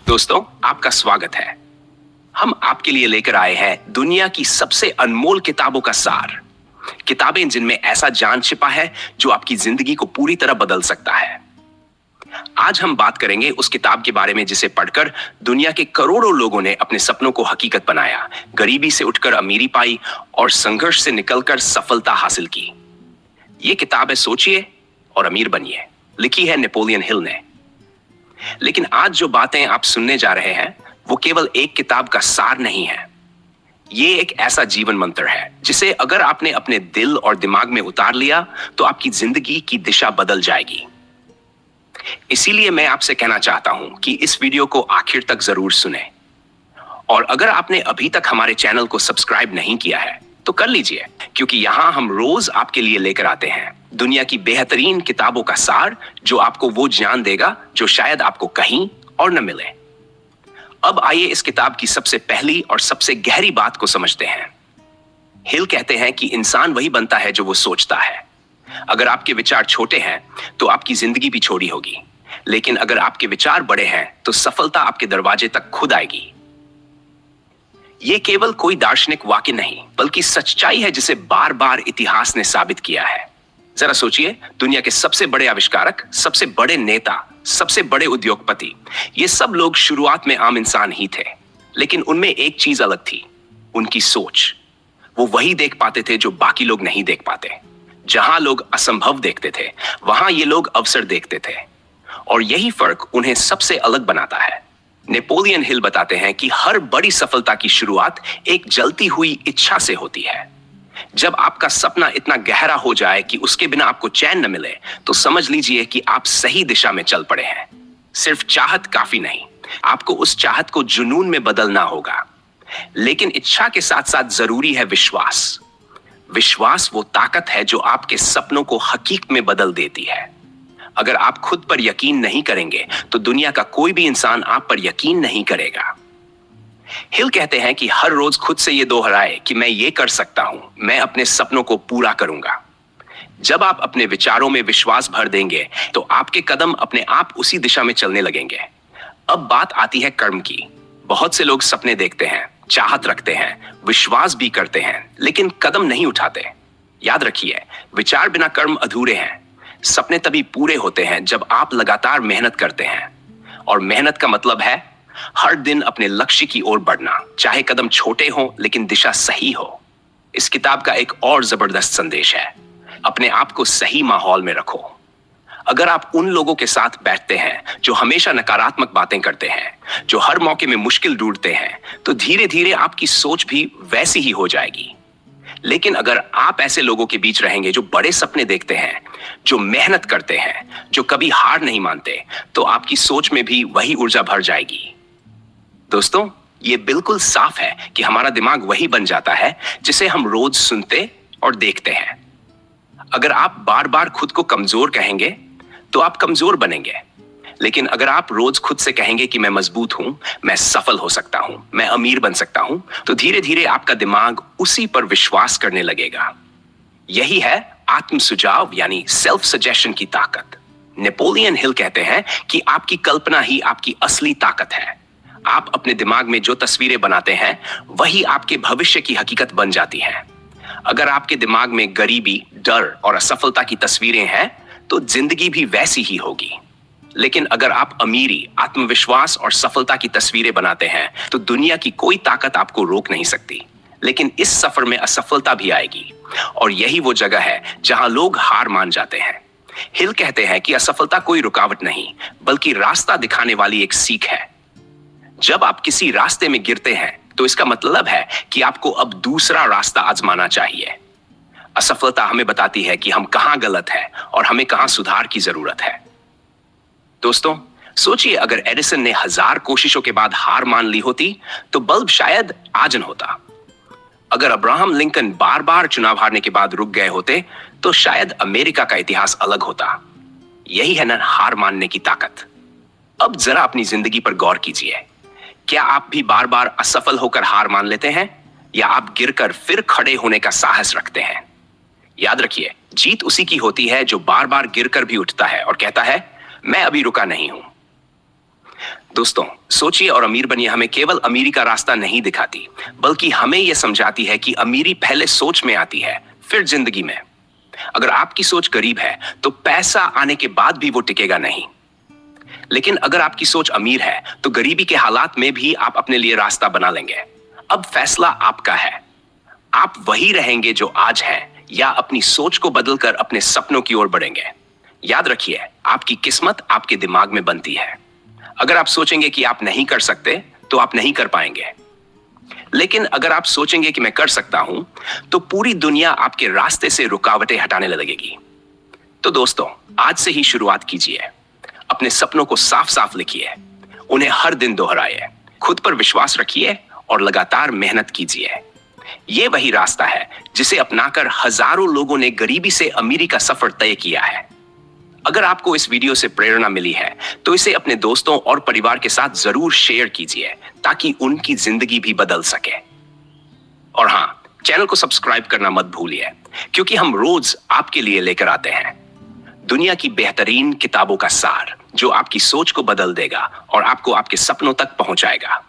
दोस्तों, आपका स्वागत है। हम आपके लिए लेकर आए हैं दुनिया की सबसे अनमोल किताबों का सार। किताबें जिनमें ऐसा ज्ञान छिपा है जो आपकी जिंदगी को पूरी तरह बदल सकता है। आज हम बात करेंगे उस किताब के बारे में जिसे पढ़कर दुनिया के करोड़ों लोगों ने अपने सपनों को हकीकत बनाया, गरीबी से उठकर अमीरी पाई और संघर्ष से निकलकर सफलता हासिल की। यह किताब है सोचिए और अमीर बनिए, लिखी है नेपोलियन हिल ने। लेकिन आज जो बातें आप सुनने जा रहे हैं वो केवल एक किताब का सार नहीं है। ये एक ऐसा जीवन मंत्र है जिसे अगर आपने अपने दिल और दिमाग में उतार लिया तो आपकी जिंदगी की दिशा बदल जाएगी। इसीलिए मैं आपसे कहना चाहता हूं कि इस वीडियो को आखिर तक जरूर सुने। और अगर आपने अभी तक हमारे चैनल को सब्सक्राइब नहीं किया है तो कर लीजिए, क्योंकि यहां हम रोज आपके लिए लेकर आते हैं दुनिया की बेहतरीन किताबों का सार जो आपको वो ज्ञान देगा जो शायद आपको कहीं और न मिले। अब आइए इस किताब की सबसे पहली और सबसे गहरी बात को समझते हैं। हिल कहते हैं कि इंसान वही बनता है जो वो सोचता है। अगर आपके विचार छोटे हैं तो आपकी जिंदगी भी छोटी होगी, लेकिन अगर आपके विचार बड़े हैं तो सफलता आपके दरवाजे तक खुद आएगी। यह केवल कोई दार्शनिक वाक्य नहीं बल्कि सच्चाई है जिसे बार बार इतिहास ने साबित किया है। जरा सोचिए, दुनिया के सबसे बड़े आविष्कारक, सबसे बड़े नेता, सबसे बड़े उद्योगपति, ये सब लोग शुरुआत में आम इंसान ही थे, लेकिन उनमें एक चीज अलग थी, उनकी सोच। वो वही देख पाते थे जो बाकी लोग नहीं देख पाते। जहां लोग असंभव देखते थे वहां ये लोग अवसर देखते थे, और यही फर्क उन्हें सबसे अलग बनाता है। नेपोलियन हिल बताते हैं कि हर बड़ी सफलता की शुरुआत एक जलती हुई इच्छा से होती है। जब आपका सपना इतना गहरा हो जाए कि उसके बिना आपको चैन न मिले तो समझ लीजिए कि आप सही दिशा में चल पड़े हैं। सिर्फ चाहत काफी नहीं, आपको उस चाहत को जुनून में बदलना होगा। लेकिन इच्छा के साथ साथ जरूरी है विश्वास। विश्वास वो ताकत है जो आपके सपनों को हकीकत में बदल देती है। अगर आप खुद पर यकीन नहीं करेंगे तो दुनिया का कोई भी इंसान आप पर यकीन नहीं करेगा। हिल कहते हैं कि हर रोज खुद से ये दोहराए कि मैं ये कर सकता हूं, मैं अपने सपनों को पूरा करूंगा। जब आप अपने विचारों में विश्वास भर देंगे तो आपके कदम अपने आप उसी दिशा में चलने लगेंगे। अब बात आती है कर्म की। बहुत से लोग सपने देखते हैं, चाहत रखते हैं, विश्वास भी करते हैं, लेकिन कदम नहीं उठाते। याद रखिए, विचार बिना कर्म अधूरे हैं। सपने तभी पूरे होते हैं जब आप लगातार मेहनत करते हैं, और मेहनत का मतलब है हर दिन अपने लक्ष्य की ओर बढ़ना, चाहे कदम छोटे हो लेकिन दिशा सही हो। इस किताब का एक और जबरदस्त संदेश है, अपने आप को सही माहौल में रखो। अगर आप उन लोगों के साथ बैठते हैं जो हमेशा नकारात्मक बातें करते हैं, जो हर मौके में मुश्किल ढूंढते हैं, तो धीरे धीरे आपकी सोच भी वैसी ही हो जाएगी। लेकिन अगर आप ऐसे लोगों के बीच रहेंगे जो बड़े सपने देखते हैं, जो मेहनत करते हैं, जो कभी हार नहीं मानते, तो आपकी सोच में भी वही ऊर्जा भर जाएगी। दोस्तों, ये बिल्कुल साफ है कि हमारा दिमाग वही बन जाता है जिसे हम रोज सुनते और देखते हैं। अगर आप बार बार खुद को कमजोर कहेंगे तो आप कमजोर बनेंगे, लेकिन अगर आप रोज खुद से कहेंगे कि मैं मजबूत हूं, मैं सफल हो सकता हूं, मैं अमीर बन सकता हूं, तो धीरे धीरे आपका दिमाग उसी पर विश्वास करने लगेगा। यही है आत्म सुझाव यानी सेल्फ सजेशन की ताकत। नेपोलियन हिल कहते हैं कि आपकी कल्पना ही आपकी असली ताकत है। आप अपने दिमाग में जो तस्वीरें बनाते हैं वही आपके भविष्य की हकीकत बन जाती हैं। अगर आपके दिमाग में गरीबी, डर और असफलता की तस्वीरें हैं तो जिंदगी भी वैसी ही होगी। लेकिन अगर आप अमीरी, आत्मविश्वास और सफलता की तस्वीरें बनाते हैं तो दुनिया की कोई ताकत आपको रोक नहीं सकती। लेकिन इस सफर में असफलता भी आएगी, और यही वो जगह है जहां लोग हार मान जाते हैं। हिल कहते हैं कि असफलता कोई रुकावट नहीं बल्कि रास्ता दिखाने वाली एक सीख है। जब आप किसी रास्ते में गिरते हैं तो इसका मतलब है कि आपको अब दूसरा रास्ता आजमाना चाहिए। असफलता हमें बताती है कि हम कहां गलत हैं और हमें कहां सुधार की जरूरत है। दोस्तों, सोचिए, अगर एडिसन ने 1000 कोशिशों के बाद हार मान ली होती तो बल्ब शायद आज न होता। अगर अब्राहम लिंकन बार बार चुनाव हारने के बाद रुक गए होते तो शायद अमेरिका का इतिहास अलग होता। यही है ना हार मानने की ताकत। अब जरा अपनी जिंदगी पर गौर कीजिए। क्या आप भी बार बार असफल होकर हार मान लेते हैं, या आप गिरकर फिर खड़े होने का साहस रखते हैं? याद रखिए, जीत उसी की होती है जो बार बार गिरकर भी उठता है और कहता है मैं अभी रुका नहीं हूं। दोस्तों, सोचिए और अमीर बनिए हमें केवल अमीरी का रास्ता नहीं दिखाती, बल्कि हमें यह समझाती है कि अमीरी पहले सोच में आती है, फिर जिंदगी में। अगर आपकी सोच गरीब है तो पैसा आने के बाद भी वो टिकेगा नहीं। लेकिन अगर आपकी सोच अमीर है तो गरीबी के हालात में भी आप अपने लिए रास्ता बना लेंगे। अब फैसला आपका है। आप वही रहेंगे जो आज हैं, या अपनी सोच को बदलकर अपने सपनों की ओर बढ़ेंगे। याद रखिए, आपकी किस्मत आपके दिमाग में बनती है। अगर आप सोचेंगे कि आप नहीं कर सकते तो आप नहीं कर पाएंगे। लेकिन अगर आप सोचेंगे कि मैं कर सकता हूं, तो पूरी दुनिया आपके रास्ते से रुकावटें हटाने लगेगी। तो दोस्तों, आज से ही शुरुआत कीजिए। अपने सपनों को साफ साफ लिखिए, उन्हें हर दिन दोहराइए, खुद पर विश्वास रखिए और लगातार मेहनत कीजिए। यह वही रास्ता है जिसे अपनाकर हजारों लोगों ने गरीबी से अमीरी का सफर तय किया है। अगर आपको इस वीडियो से प्रेरणा मिली है तो इसे अपने दोस्तों और परिवार के साथ जरूर शेयर कीजिए, ताकि उनकी जिंदगी भी बदल सके। और हां, चैनल को सब्सक्राइब करना मत भूलिए, क्योंकि हम रोज आपके लिए लेकर आते हैं दुनिया की बेहतरीन किताबों का सार, जो आपकी सोच को बदल देगा और आपको आपके सपनों तक पहुंचाएगा।